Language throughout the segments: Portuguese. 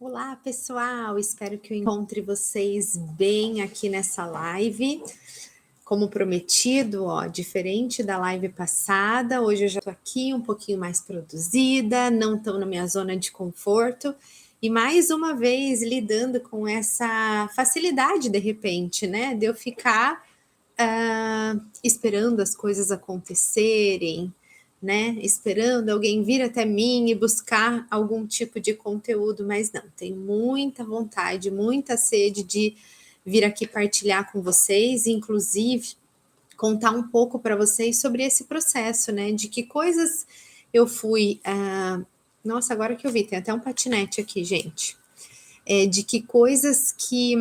Olá, pessoal! Espero que eu encontre vocês bem aqui nessa live. Como prometido, ó, diferente da live passada, hoje eu já tô aqui um pouquinho mais produzida, não tô na minha zona de conforto e mais uma vez lidando com essa facilidade de repente, né, de eu ficar esperando as coisas acontecerem, né? Esperando alguém vir até mim e buscar algum tipo de conteúdo, mas não, tenho muita vontade, muita sede de vir aqui partilhar com vocês, inclusive contar um pouco para vocês sobre esse processo, né? De que coisas eu fui. Nossa, agora que eu vi, tem até um patinete aqui, gente. De que coisas que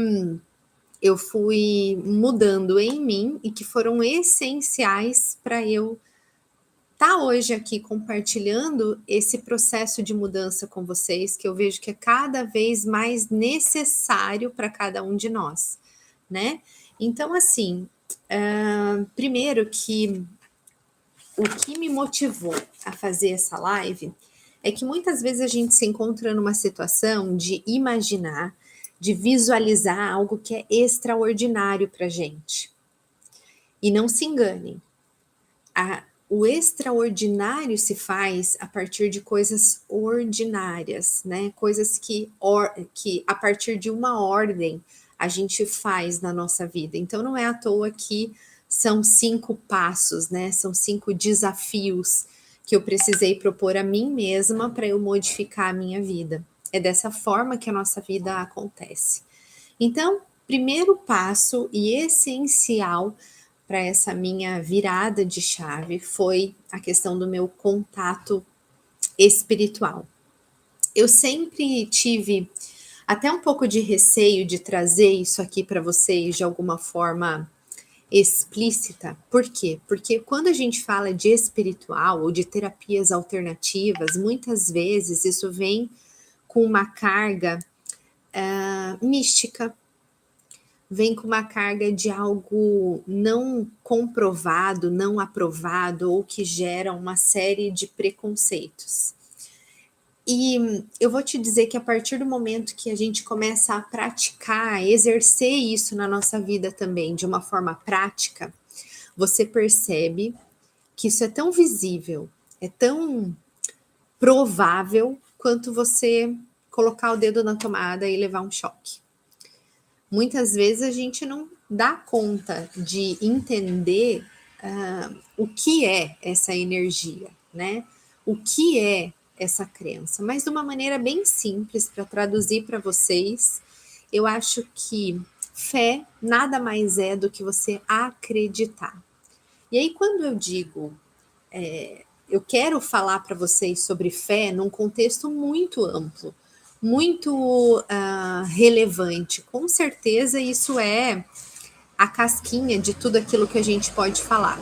eu fui mudando em mim e que foram essenciais para eu estar hoje aqui compartilhando esse processo de mudança com vocês, que eu vejo que é cada vez mais necessário para cada um de nós, né? Então, assim, primeiro que o que me motivou a fazer essa live é que muitas vezes a gente se encontra numa situação de imaginar, de visualizar algo que é extraordinário para gente. E não se enganem, o extraordinário se faz a partir de coisas ordinárias, né? Coisas que a partir de uma ordem a gente faz na nossa vida. Então não é à toa que são 5 passos, né? São 5 desafios que eu precisei propor a mim mesma para eu modificar a minha vida. É dessa forma que a nossa vida acontece. Então, primeiro passo e essencial para essa minha virada de chave foi a questão do meu contato espiritual. Eu sempre tive até um pouco de receio de trazer isso aqui para vocês de alguma forma explícita. Por quê? Porque quando a gente fala de espiritual ou de terapias alternativas, muitas vezes isso vem com uma carga mística, vem com uma carga de algo não comprovado, não aprovado, ou que gera uma série de preconceitos. E eu vou te dizer que a partir do momento que a gente começa a praticar, exercer isso na nossa vida também, de uma forma prática, você percebe que isso é tão visível, é tão provável quanto você colocar o dedo na tomada e levar um choque. Muitas vezes a gente não dá conta de entender o que é essa energia, né? O que é essa crença, mas de uma maneira bem simples para traduzir para vocês, eu acho que fé nada mais é do que você acreditar. E aí, quando eu digo, eu quero falar para vocês sobre fé num contexto muito amplo, muito relevante. Com certeza, isso é a casquinha de tudo aquilo que a gente pode falar.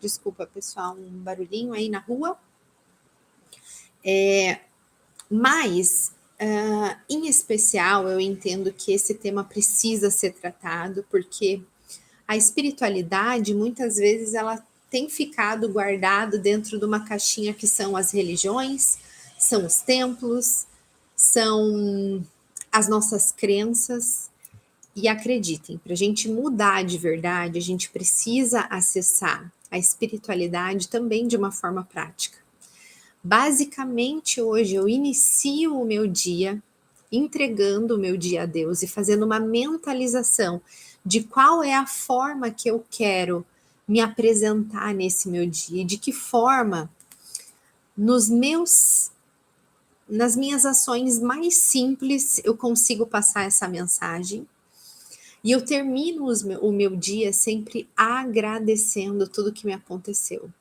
Desculpa, pessoal, um barulhinho aí na rua. Mas, em especial, eu entendo que esse tema precisa ser tratado, porque a espiritualidade, muitas vezes, ela tem ficado guardado dentro de uma caixinha que são as religiões, são os templos, são as nossas crenças. E acreditem, para a gente mudar de verdade, a gente precisa acessar a espiritualidade também de uma forma prática. Basicamente, hoje eu inicio o meu dia entregando o meu dia a Deus e fazendo uma mentalização de qual é a forma que eu quero me apresentar nesse meu dia, de que forma nas minhas ações mais simples eu consigo passar essa mensagem. E eu termino o meu dia sempre agradecendo tudo que me aconteceu.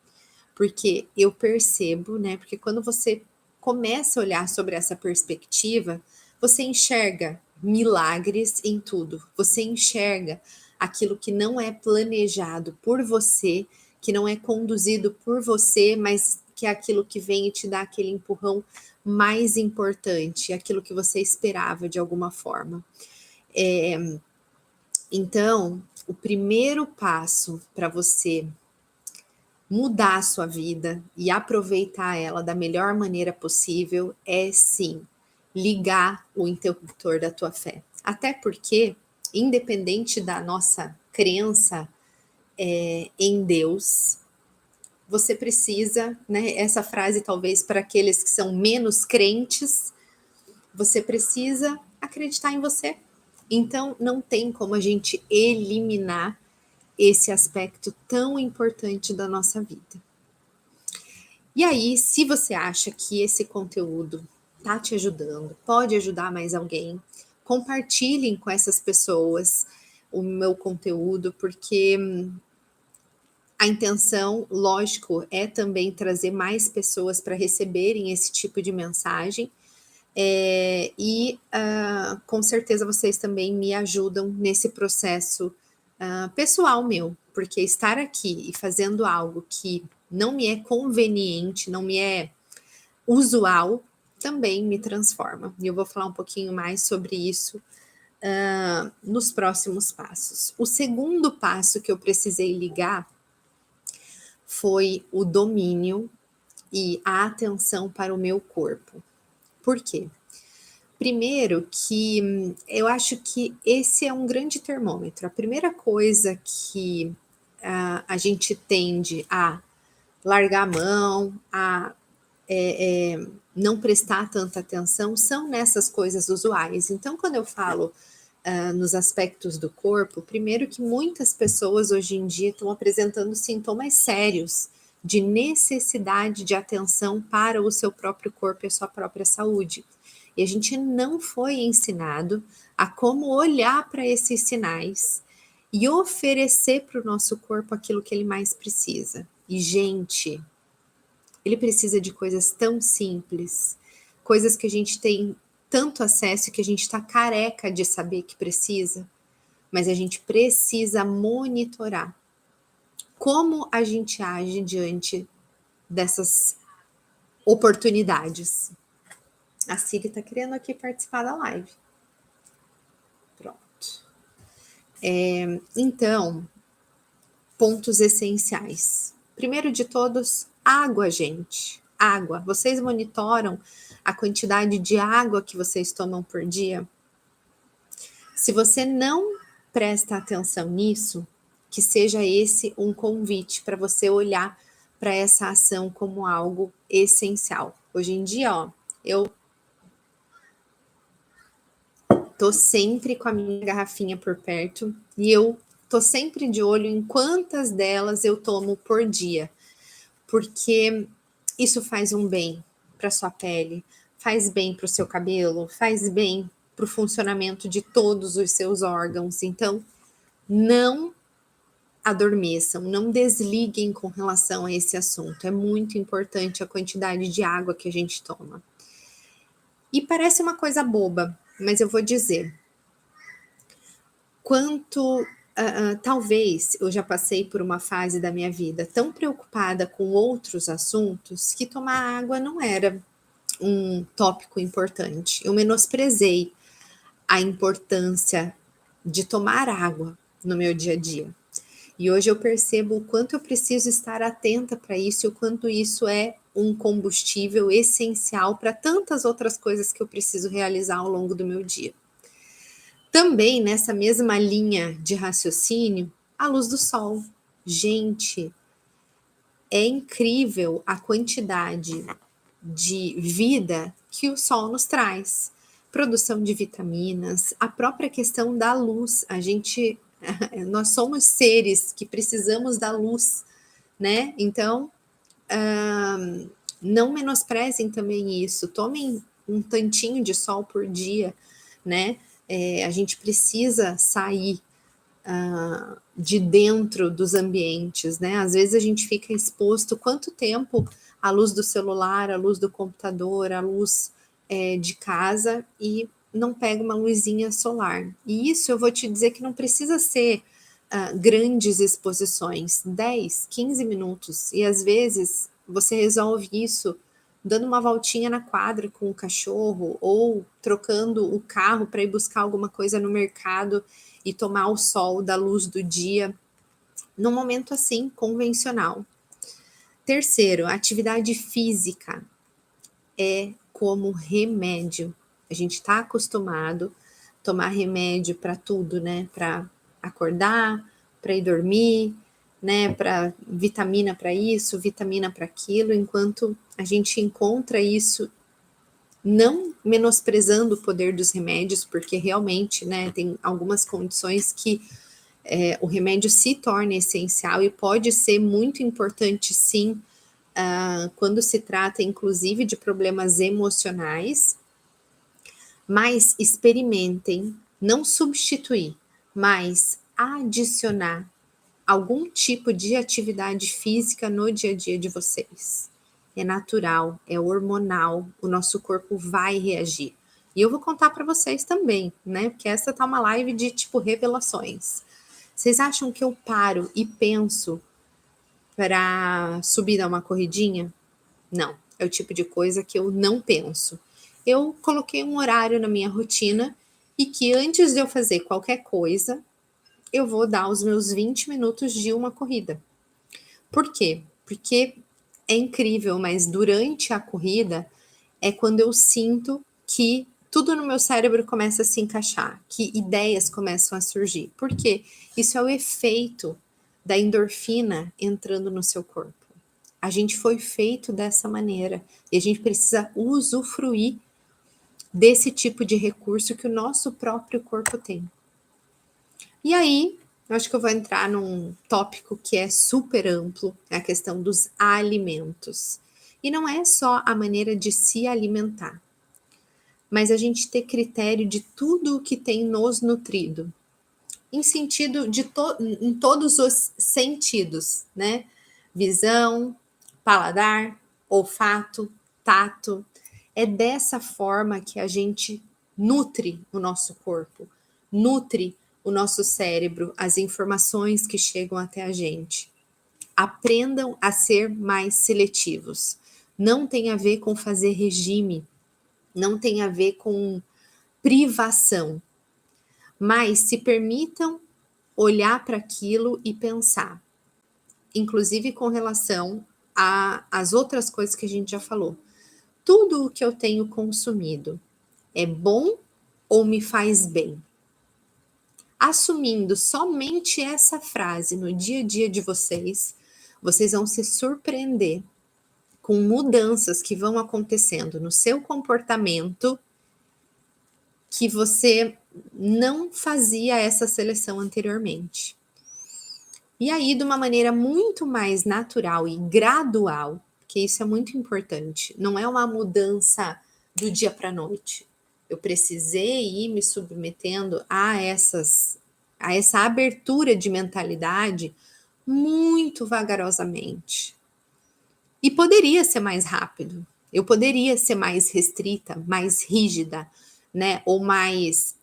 Porque eu percebo, né? Porque quando você começa a olhar sobre essa perspectiva, você enxerga milagres em tudo. Você enxerga aquilo que não é planejado por você, que não é conduzido por você, mas que é aquilo que vem e te dá aquele empurrão mais importante, aquilo que você esperava de alguma forma. Então, o primeiro passo para você mudar a sua vida e aproveitar ela da melhor maneira possível é sim ligar o interruptor da tua fé. Até porque, independente da nossa crença em Deus, você precisa, né? Essa frase talvez para aqueles que são menos crentes, você precisa acreditar em você. Então, não tem como a gente eliminar esse aspecto tão importante da nossa vida. E aí, se você acha que esse conteúdo tá te ajudando, pode ajudar mais alguém, compartilhem com essas pessoas o meu conteúdo, porque a intenção, lógico, é também trazer mais pessoas para receberem esse tipo de mensagem. Com certeza vocês também me ajudam nesse processo pessoal meu, porque estar aqui e fazendo algo que não me é conveniente, não me é usual, também me transforma. E eu vou falar um pouquinho mais sobre isso nos próximos passos. O segundo passo que eu precisei ligar foi o domínio e a atenção para o meu corpo. Por quê? Primeiro que eu acho que esse é um grande termômetro. A primeira coisa que a gente tende a largar a mão, a não prestar tanta atenção, são nessas coisas usuais. Então, quando eu falo nos aspectos do corpo, primeiro que muitas pessoas hoje em dia estão apresentando sintomas sérios de necessidade de atenção para o seu próprio corpo e a sua própria saúde. E a gente não foi ensinado a como olhar para esses sinais e oferecer para o nosso corpo aquilo que ele mais precisa. E, gente, ele precisa de coisas tão simples, coisas que a gente tem tanto acesso que a gente está careca de saber que precisa, mas a gente precisa monitorar como a gente age diante dessas oportunidades. A Siri está querendo aqui participar da live. Pronto. Então, pontos essenciais. Primeiro de todos, água, gente. Água. Vocês monitoram a quantidade de água que vocês tomam por dia? Se você não presta atenção nisso, que seja esse um convite para você olhar para essa ação como algo essencial. Hoje em dia, ó, eu tô sempre com a minha garrafinha por perto e eu tô sempre de olho em quantas delas eu tomo por dia, porque isso faz um bem para sua pele, faz bem para o seu cabelo, faz bem para o funcionamento de todos os seus órgãos. Então, não adormeçam, não desliguem com relação a esse assunto. É muito importante a quantidade de água que a gente toma. E parece uma coisa boba, mas eu vou dizer. Talvez eu já passei por uma fase da minha vida tão preocupada com outros assuntos que tomar água não era um tópico importante. Eu menosprezei a importância de tomar água no meu dia a dia. E hoje eu percebo o quanto eu preciso estar atenta para isso e o quanto isso é um combustível essencial para tantas outras coisas que eu preciso realizar ao longo do meu dia. Também nessa mesma linha de raciocínio, a luz do sol. Gente, é incrível a quantidade de vida que o sol nos traz. Produção de vitaminas, a própria questão da luz. Nós somos seres que precisamos da luz, né? Então, não menosprezem também isso. Tomem um tantinho de sol por dia, né? A gente precisa sair de dentro dos ambientes, né? Às vezes a gente fica exposto quanto tempo à luz do celular, à luz do computador, à luz de casa e não pega uma luzinha solar. E isso eu vou te dizer que não precisa ser grandes exposições, 10, 15 minutos. E às vezes você resolve isso dando uma voltinha na quadra com o cachorro ou trocando o carro para ir buscar alguma coisa no mercado e tomar o sol da luz do dia num momento assim convencional. Terceiro, atividade física é como remédio. A gente está acostumado a tomar remédio para tudo, né? Para acordar, para ir dormir, né? Para vitamina para isso, vitamina para aquilo, enquanto a gente encontra isso, não menosprezando o poder dos remédios, porque realmente, né, tem algumas condições que o remédio se torna essencial e pode ser muito importante, sim, quando se trata, inclusive, de problemas emocionais, mas experimentem não substituir, mas adicionar algum tipo de atividade física no dia a dia de vocês. É natural, é hormonal, o nosso corpo vai reagir. E eu vou contar para vocês também, né? Porque essa tá uma live de tipo revelações. Vocês acham que eu paro e penso para subir dar uma corridinha? Não, é o tipo de coisa que eu não penso. Eu coloquei um horário na minha rotina e que antes de eu fazer qualquer coisa, eu vou dar os meus 20 minutos de uma corrida. Por quê? Porque é incrível, mas durante a corrida é quando eu sinto que tudo no meu cérebro começa a se encaixar, que ideias começam a surgir. Por quê? Isso é o efeito da endorfina entrando no seu corpo. A gente foi feito dessa maneira e a gente precisa usufruir desse tipo de recurso que o nosso próprio corpo tem. E aí, eu acho que eu vou entrar num tópico que é super amplo, é a questão dos alimentos. E não é só a maneira de se alimentar, mas a gente ter critério de tudo o que tem nos nutrido, em sentido de em todos os sentidos, né? Visão, paladar, olfato, tato. É dessa forma que a gente nutre o nosso corpo, nutre o nosso cérebro, as informações que chegam até a gente. Aprendam a ser mais seletivos. Não tem a ver com fazer regime, não tem a ver com privação, mas se permitam olhar para aquilo e pensar, inclusive com relação às outras coisas que a gente já falou. Tudo o que eu tenho consumido é bom ou me faz bem? Assumindo somente essa frase no dia a dia de vocês, vocês vão se surpreender com mudanças que vão acontecendo no seu comportamento que você não fazia essa seleção anteriormente. E aí, de uma maneira muito mais natural e gradual, que isso é muito importante, não é uma mudança do dia para a noite. Eu precisei ir me submetendo a essa abertura de mentalidade muito vagarosamente. E poderia ser mais rápido. Eu poderia ser mais restrita, mais rígida, né? Ou mais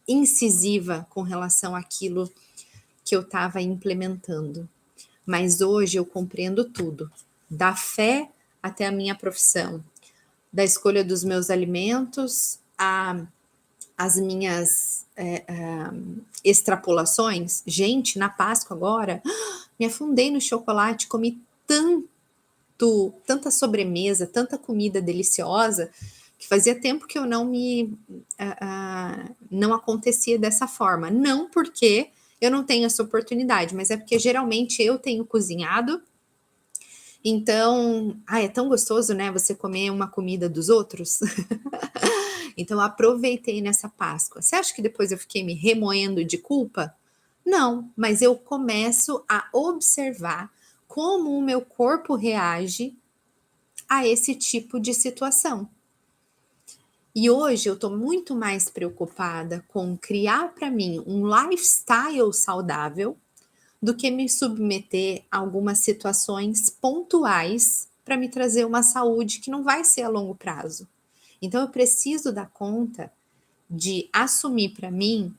incisiva com relação àquilo que eu estava implementando. Mas hoje eu compreendo tudo, da fé até a minha profissão, da escolha dos meus alimentos, as minhas extrapolações. Gente, na Páscoa agora, me afundei no chocolate, comi tanta sobremesa, tanta comida deliciosa, que fazia tempo que eu não acontecia dessa forma. Não porque eu não tenho essa oportunidade, mas é porque geralmente eu tenho cozinhado. Então, é tão gostoso, né? Você comer uma comida dos outros. Então, aproveitei nessa Páscoa. Você acha que depois eu fiquei me remoendo de culpa? Não, mas eu começo a observar como o meu corpo reage a esse tipo de situação. E hoje eu estou muito mais preocupada com criar para mim um lifestyle saudável do que me submeter a algumas situações pontuais para me trazer uma saúde que não vai ser a longo prazo. Então eu preciso dar conta de assumir para mim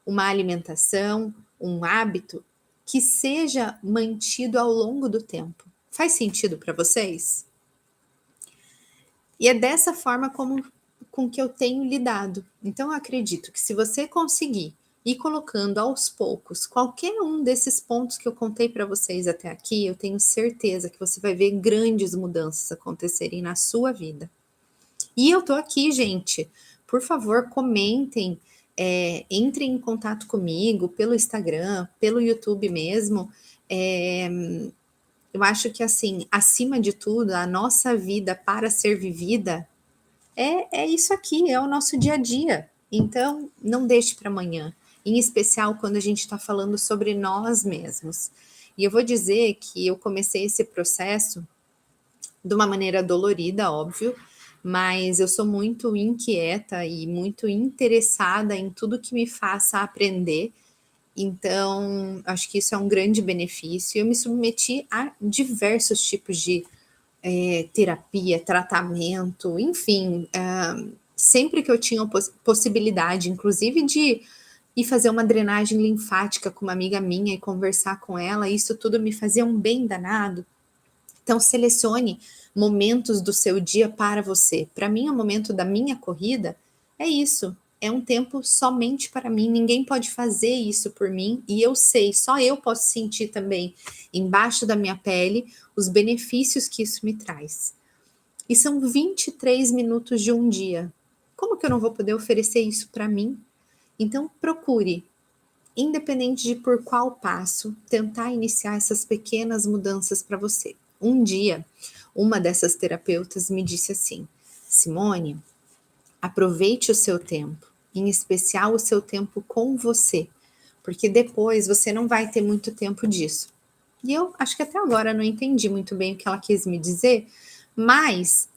uma alimentação, um hábito que seja mantido ao longo do tempo. Faz sentido para vocês? E é dessa forma com que eu tenho lidado. Então eu acredito que se você conseguir ir colocando aos poucos qualquer um desses pontos que eu contei para vocês até aqui, eu tenho certeza que você vai ver grandes mudanças acontecerem na sua vida. E eu tô aqui, gente. Por favor, comentem, entrem em contato comigo pelo Instagram, pelo YouTube mesmo. Eh, eu acho que, assim, acima de tudo, a nossa vida para ser vivida é isso aqui, é o nosso dia a dia. Então, não deixe para amanhã, em especial quando a gente está falando sobre nós mesmos. E eu vou dizer que eu comecei esse processo de uma maneira dolorida, óbvio, mas eu sou muito inquieta e muito interessada em tudo que me faça aprender. Então, acho que isso é um grande benefício. Eu me submeti a diversos tipos de terapia, tratamento, enfim, sempre que eu tinha possibilidade, inclusive de ir fazer uma drenagem linfática com uma amiga minha e conversar com ela, isso tudo me fazia um bem danado. Então, selecione momentos do seu dia para você. Para mim, o momento da minha corrida é isso. É um tempo somente para mim. Ninguém pode fazer isso por mim. E eu sei, só eu posso sentir também, embaixo da minha pele, os benefícios que isso me traz. E são 23 minutos de um dia. Como que eu não vou poder oferecer isso para mim? Então, procure, independente de por qual passo, tentar iniciar essas pequenas mudanças para você. Um dia, uma dessas terapeutas me disse assim: Simone, aproveite o seu tempo, em especial o seu tempo com você, porque depois você não vai ter muito tempo disso. E eu acho que até agora não entendi muito bem o que ela quis me dizer, mas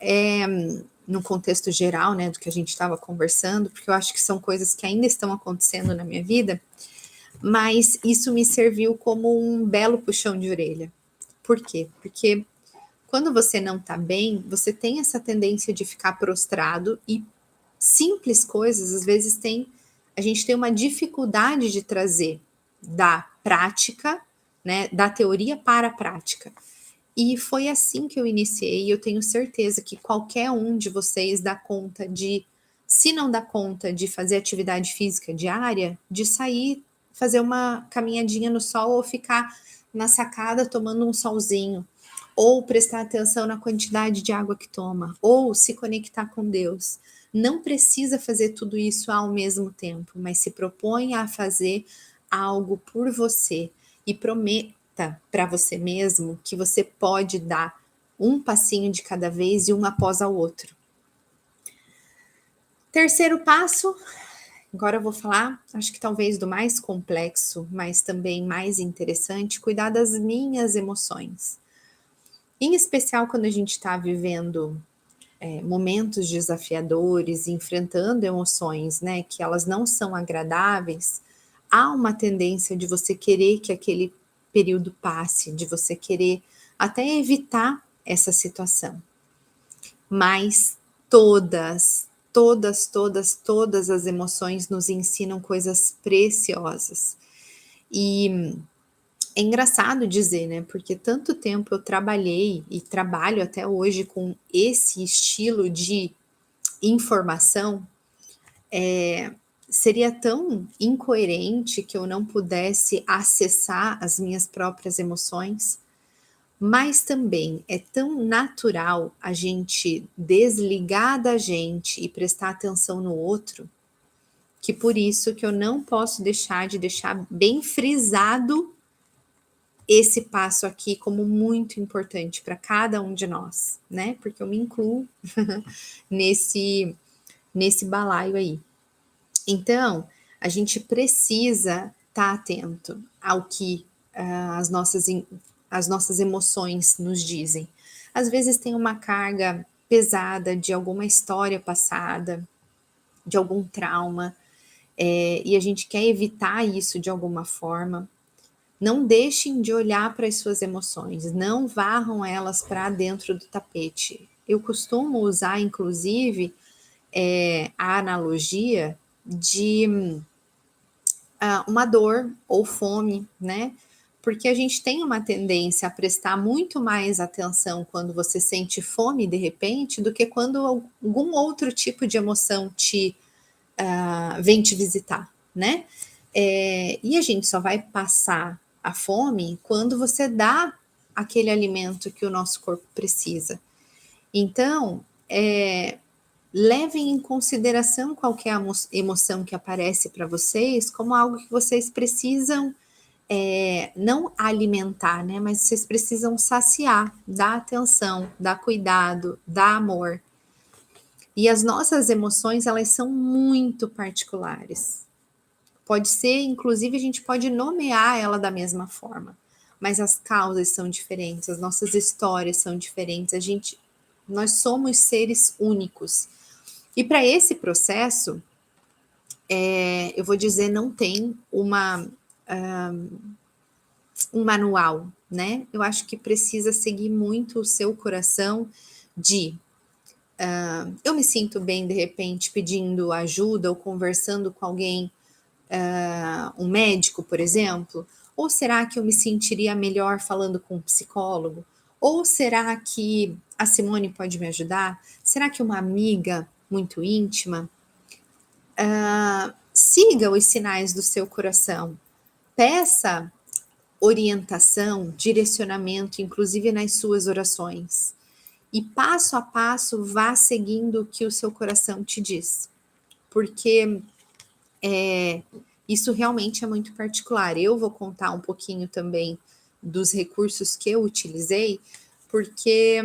no contexto geral, né, do que a gente estava conversando, porque eu acho que são coisas que ainda estão acontecendo na minha vida, mas isso me serviu como um belo puxão de orelha. Por quê? Porque quando você não tá bem, você tem essa tendência de ficar prostrado e simples coisas, às vezes a gente tem uma dificuldade de trazer da prática, né, da teoria para a prática. E foi assim que eu iniciei, e eu tenho certeza que qualquer um de vocês dá conta de, se não dá conta de fazer atividade física diária, de sair, fazer uma caminhadinha no sol ou ficar na sacada tomando um solzinho, ou prestar atenção na quantidade de água que toma, ou se conectar com Deus. Não precisa fazer tudo isso ao mesmo tempo, mas se propõe a fazer algo por você e prometa para você mesmo que você pode dar um passinho de cada vez e um após o outro. Terceiro passo, agora eu vou falar, acho que talvez do mais complexo, mas também mais interessante, cuidar das minhas emoções. Em especial quando a gente está vivendo momentos desafiadores, enfrentando emoções, né, que elas não são agradáveis, há uma tendência de você querer que aquele período passe, de você querer até evitar essa situação. Mas todas as emoções nos ensinam coisas preciosas. E é engraçado dizer, né, porque tanto tempo eu trabalhei e trabalho até hoje com esse estilo de informação, seria tão incoerente que eu não pudesse acessar as minhas próprias emoções, mas também é tão natural a gente desligar da gente e prestar atenção no outro, que por isso que eu não posso deixar de deixar bem frisado esse passo aqui como muito importante para cada um de nós, né? Porque eu me incluo nesse balaio aí. Então, a gente precisa estar atento ao que as nossas emoções nos dizem. Às vezes tem uma carga pesada de alguma história passada, de algum trauma, e a gente quer evitar isso de alguma forma. Não deixem de olhar para as suas emoções, não varram elas para dentro do tapete. Eu costumo usar, inclusive, a analogia de uma dor ou fome, né? Porque a gente tem uma tendência a prestar muito mais atenção quando você sente fome de repente do que quando algum outro tipo de emoção vem te visitar, né? E a gente só vai passar a fome quando você dá aquele alimento que o nosso corpo precisa. Então, levem em consideração qualquer emoção que aparece para vocês como algo que vocês precisam não alimentar, né? Mas vocês precisam saciar, dar atenção, dar cuidado, dar amor. E as nossas emoções, elas são muito particulares. Pode ser, inclusive, a gente pode nomear ela da mesma forma, mas as causas são diferentes, as nossas histórias são diferentes, nós somos seres únicos. E para esse processo, eu vou dizer, não tem um manual, né? Eu acho que precisa seguir muito o seu coração eu me sinto bem, de repente, pedindo ajuda ou conversando com alguém, um médico, por exemplo? Ou será que eu me sentiria melhor falando com um psicólogo? Ou será que a Simone pode me ajudar? Será que uma amiga muito íntima? Siga os sinais do seu coração. Peça orientação, direcionamento, inclusive nas suas orações. E passo a passo vá seguindo o que o seu coração te diz. Porque isso realmente é muito particular. Eu vou contar um pouquinho também dos recursos que eu utilizei, porque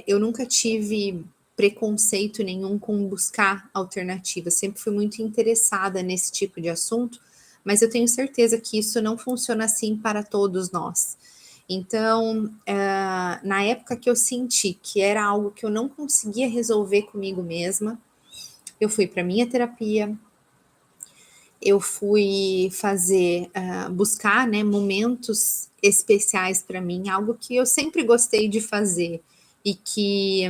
eu nunca tive preconceito nenhum com buscar alternativas. Sempre fui muito interessada nesse tipo de assunto, mas eu tenho certeza que isso não funciona assim para todos nós. Então, na época que eu senti que era algo que eu não conseguia resolver comigo mesma, eu fui para minha terapia, eu fui buscar, né, momentos especiais para mim, algo que eu sempre gostei de fazer e que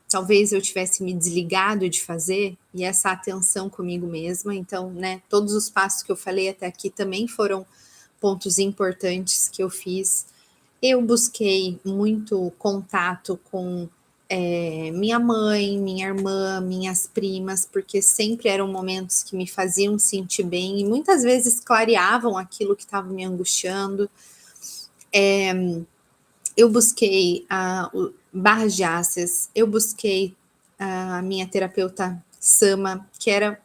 talvez eu tivesse me desligado de fazer, e essa atenção comigo mesma. Então, né, todos os passos que eu falei até aqui também foram pontos importantes que eu fiz. Eu busquei muito contato com minha mãe, minha irmã, minhas primas, porque sempre eram momentos que me faziam sentir bem e muitas vezes clareavam aquilo que estava me angustiando. Eu busquei barras de ácias, eu busquei a minha terapeuta Sama, que era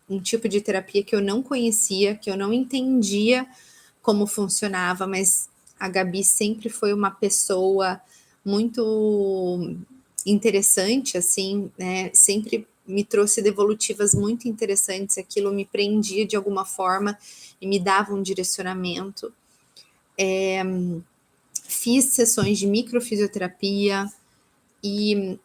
um tipo de terapia que eu não conhecia, que eu não entendia como funcionava, mas a Gabi sempre foi uma pessoa muito interessante, assim, né? Sempre me trouxe devolutivas muito interessantes, aquilo me prendia de alguma forma e me dava um direcionamento. Fiz sessões de microfisioterapia e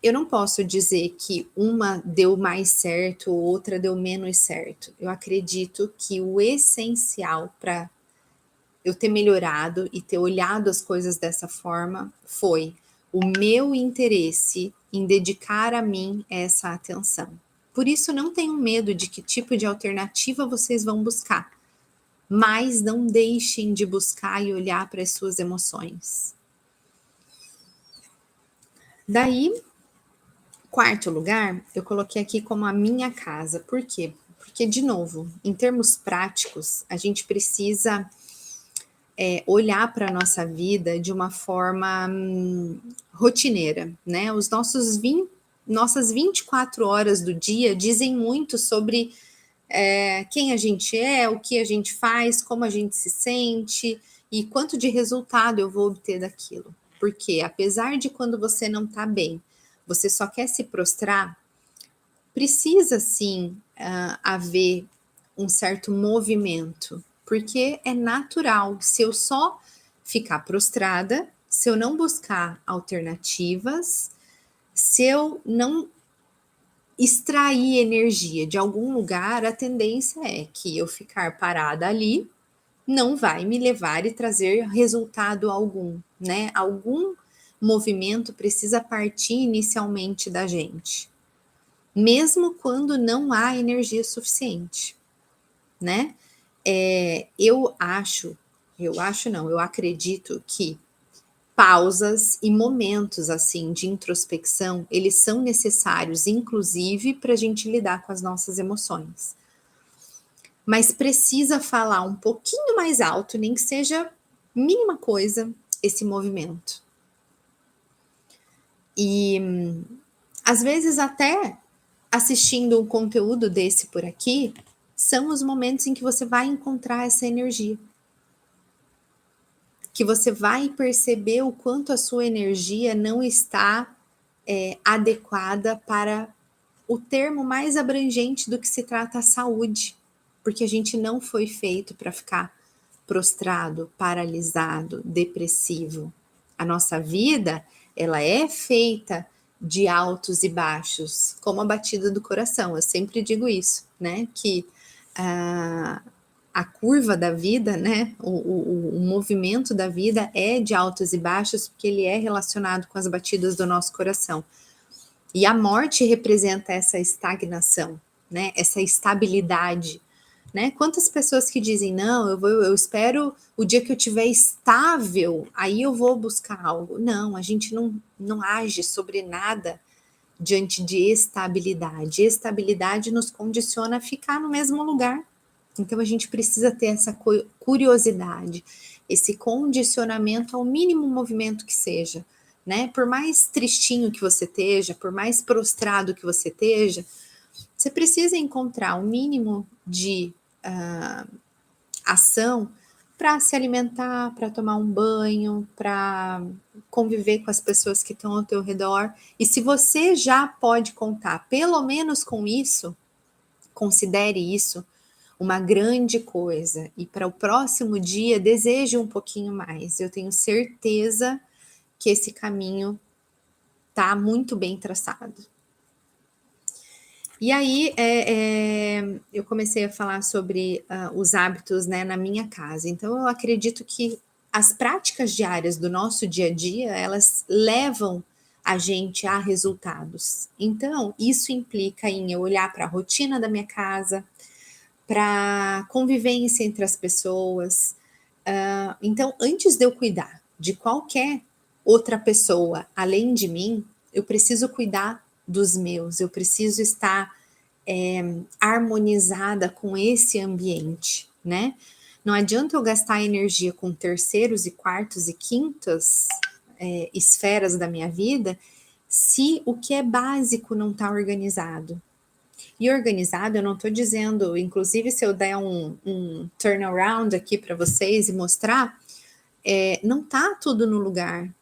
eu não posso dizer que uma deu mais certo ou outra deu menos certo. Eu acredito que o essencial para eu ter melhorado e ter olhado as coisas dessa forma foi o meu interesse em dedicar a mim essa atenção. Por isso, não tenham medo de que tipo de alternativa vocês vão buscar, mas não deixem de buscar e olhar para as suas emoções. Daí, quarto lugar, eu coloquei aqui como a minha casa. Por quê? Porque, de novo, em termos práticos, a gente precisa olhar para a nossa vida de uma forma rotineira, né? Nossas 24 horas do dia dizem muito sobre quem a gente é, o que a gente faz, como a gente se sente e quanto de resultado eu vou obter daquilo. Porque apesar de quando você não está bem, você só quer se prostrar, precisa sim haver um certo movimento, porque é natural. Se eu só ficar prostrada, se eu não buscar alternativas, se eu não extrair energia de algum lugar, a tendência é que eu ficar parada ali não vai me levar e trazer resultado algum, né? Algum movimento precisa partir inicialmente da gente, mesmo quando não há energia suficiente, né? Eu acredito que pausas e momentos assim de introspecção, eles são necessários, inclusive para a gente lidar com as nossas emoções. Mas precisa falar um pouquinho mais alto, nem que seja mínima coisa, esse movimento. E Às vezes até assistindo um conteúdo desse por aqui, são os momentos em que você vai encontrar essa energia. Que você vai perceber o quanto a sua energia não está adequada para o termo mais abrangente do que se trata a saúde, porque a gente não foi feito para ficar prostrado, paralisado, depressivo. A nossa vida, ela é feita de altos e baixos, como a batida do coração. Eu sempre digo isso, né? Que a curva da vida, né? O movimento da vida é de altos e baixos, porque ele é relacionado com as batidas do nosso coração. E a morte representa essa estagnação, né? Essa estabilidade. Né? Quantas pessoas que dizem, não, eu espero o dia que eu estiver estável, aí eu vou buscar algo. Não, a gente não age sobre nada diante de estabilidade. Estabilidade nos condiciona a ficar no mesmo lugar. Então a gente precisa ter essa curiosidade, esse condicionamento ao mínimo movimento que seja. Né? Por mais tristinho que você esteja, por mais prostrado que você esteja, você precisa encontrar um mínimo de ação para se alimentar, para tomar um banho, para conviver com as pessoas que estão ao teu redor. E se você já pode contar, pelo menos com isso, considere isso uma grande coisa. E para o próximo dia, deseje um pouquinho mais. Eu tenho certeza que esse caminho está muito bem traçado. E aí, eu comecei a falar sobre os hábitos, né, na minha casa. Então, eu acredito que as práticas diárias do nosso dia a dia, elas levam a gente a resultados. Então, isso implica em eu olhar para a rotina da minha casa, para a convivência entre as pessoas. Então, antes de eu cuidar de qualquer outra pessoa além de mim, eu preciso cuidar dos meus, eu preciso estar harmonizada com esse ambiente, né? Não adianta eu gastar energia com terceiros e quartos e quintas esferas da minha vida se o que é básico não está organizado. E organizado, eu não estou dizendo, inclusive se eu der um turnaround aqui para vocês e mostrar, não tá tudo no lugar.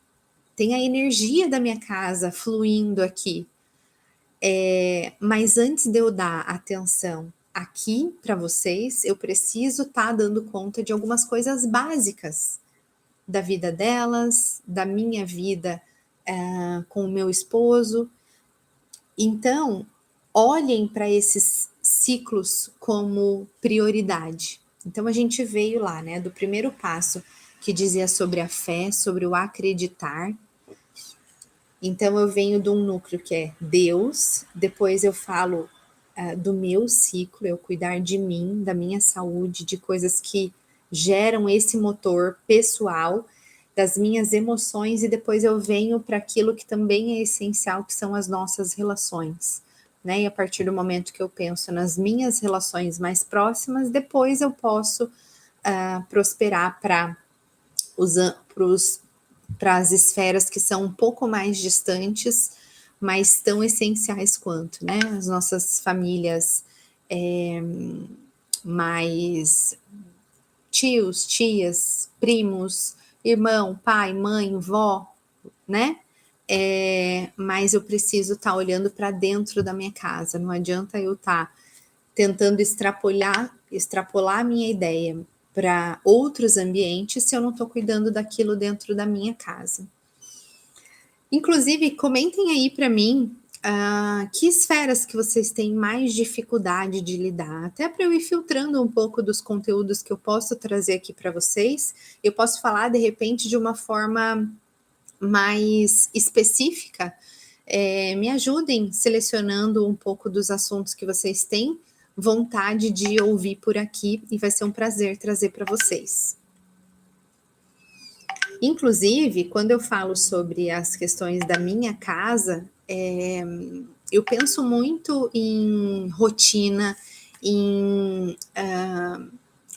Tem a energia da minha casa fluindo aqui. Mas antes de eu dar atenção aqui para vocês, eu preciso estar dando conta de algumas coisas básicas da vida delas, da minha vida com o meu esposo. Então, olhem para esses ciclos como prioridade. Então, a gente veio lá, né, do primeiro passo que dizia sobre a fé, sobre o acreditar. Então, eu venho de um núcleo que é Deus, depois eu falo do meu ciclo, eu cuidar de mim, da minha saúde, de coisas que geram esse motor pessoal, das minhas emoções, e depois eu venho para aquilo que também é essencial, que são as nossas relações. Né? E a partir do momento que eu penso nas minhas relações mais próximas, depois eu posso prosperar para as esferas que são um pouco mais distantes, mas tão essenciais quanto, né? As nossas famílias mais tios, tias, primos, irmão, pai, mãe, vó, né? Mas eu preciso estar olhando para dentro da minha casa. Não adianta eu estar tentando extrapolar a minha ideia para outros ambientes se eu não estou cuidando daquilo dentro da minha casa. Inclusive, comentem aí para mim que esferas que vocês têm mais dificuldade de lidar, até para eu ir filtrando um pouco dos conteúdos que eu posso trazer aqui para vocês. Eu posso falar, de repente, de uma forma mais específica. Me ajudem selecionando um pouco dos assuntos que vocês têm vontade de ouvir por aqui, e vai ser um prazer trazer para vocês. Inclusive, quando eu falo sobre as questões da minha casa, eu penso muito em rotina, em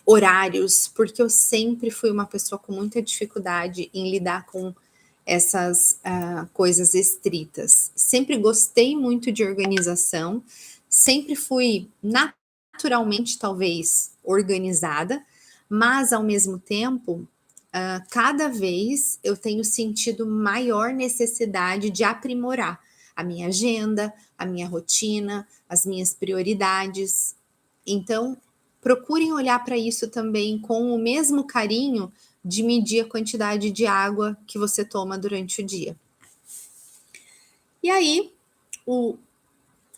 horários, porque eu sempre fui uma pessoa com muita dificuldade em lidar com essas coisas estritas. Sempre gostei muito de organização, sempre fui naturalmente, talvez, organizada, mas ao mesmo tempo, cada vez eu tenho sentido maior necessidade de aprimorar a minha agenda, a minha rotina, as minhas prioridades. Então, procurem olhar para isso também com o mesmo carinho de medir a quantidade de água que você toma durante o dia. E aí, o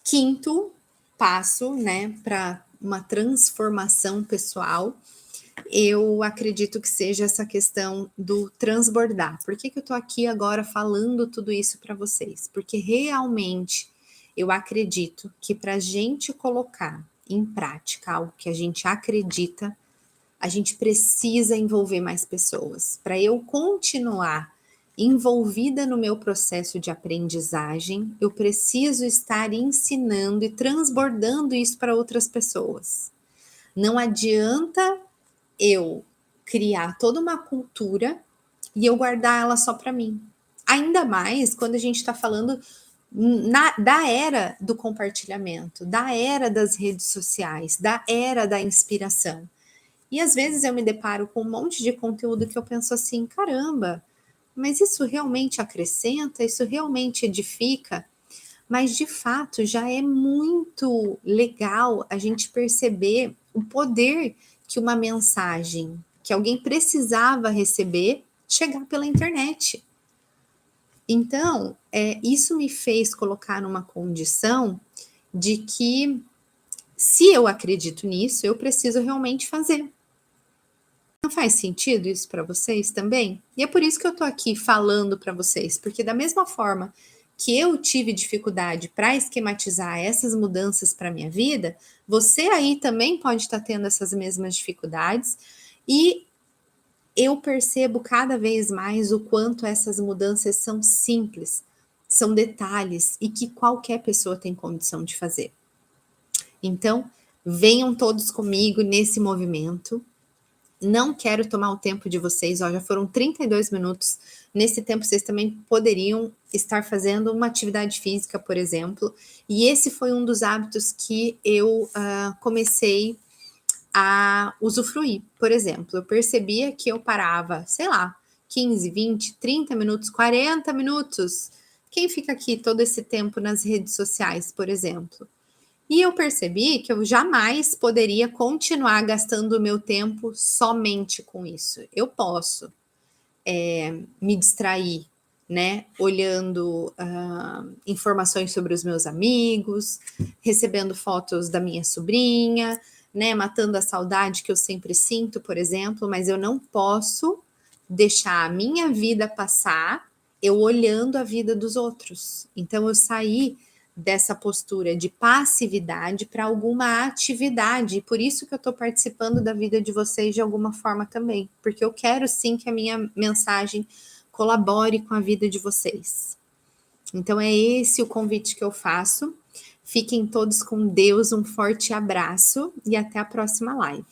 quinto passo, né, para uma transformação pessoal, eu acredito que seja essa questão do transbordar. Por que eu tô aqui agora falando tudo isso para vocês? Porque realmente eu acredito que para a gente colocar em prática algo que a gente acredita, a gente precisa envolver mais pessoas. Para eu continuar envolvida no meu processo de aprendizagem, eu preciso estar ensinando e transbordando isso para outras pessoas. Não adianta eu criar toda uma cultura e eu guardar ela só para mim. Ainda mais quando a gente está falando da era do compartilhamento, da era das redes sociais, da era da inspiração. E às vezes eu me deparo com um monte de conteúdo que eu penso assim, caramba, mas isso realmente acrescenta? Isso realmente edifica? Mas de fato já é muito legal a gente perceber o poder que uma mensagem que alguém precisava receber chegar pela internet. Então, isso me fez colocar numa condição de que, se eu acredito nisso, eu preciso realmente fazer. Não faz sentido isso para vocês também? E é por isso que eu tô aqui falando para vocês, porque da mesma forma que eu tive dificuldade para esquematizar essas mudanças para minha vida, você aí também pode estar tendo essas mesmas dificuldades e eu percebo cada vez mais o quanto essas mudanças são simples, são detalhes e que qualquer pessoa tem condição de fazer. Então, venham todos comigo nesse movimento. Não quero tomar o tempo de vocês, ó, já foram 32 minutos. Nesse tempo, vocês também poderiam estar fazendo uma atividade física, por exemplo. E esse foi um dos hábitos que eu comecei a usufruir. Por exemplo, eu percebia que eu parava, sei lá, 15, 20, 30 minutos, 40 minutos. Quem fica aqui todo esse tempo nas redes sociais, por exemplo? E eu percebi que eu jamais poderia continuar gastando o meu tempo somente com isso. Eu posso me distrair, né? Olhando informações sobre os meus amigos, recebendo fotos da minha sobrinha, né? Matando a saudade que eu sempre sinto, por exemplo, mas eu não posso deixar a minha vida passar eu olhando a vida dos outros. Então eu saí dessa postura de passividade para alguma atividade. E por isso que eu estou participando da vida de vocês de alguma forma também. Porque eu quero sim que a minha mensagem colabore com a vida de vocês. Então é esse o convite que eu faço. Fiquem todos com Deus, um forte abraço e até a próxima live.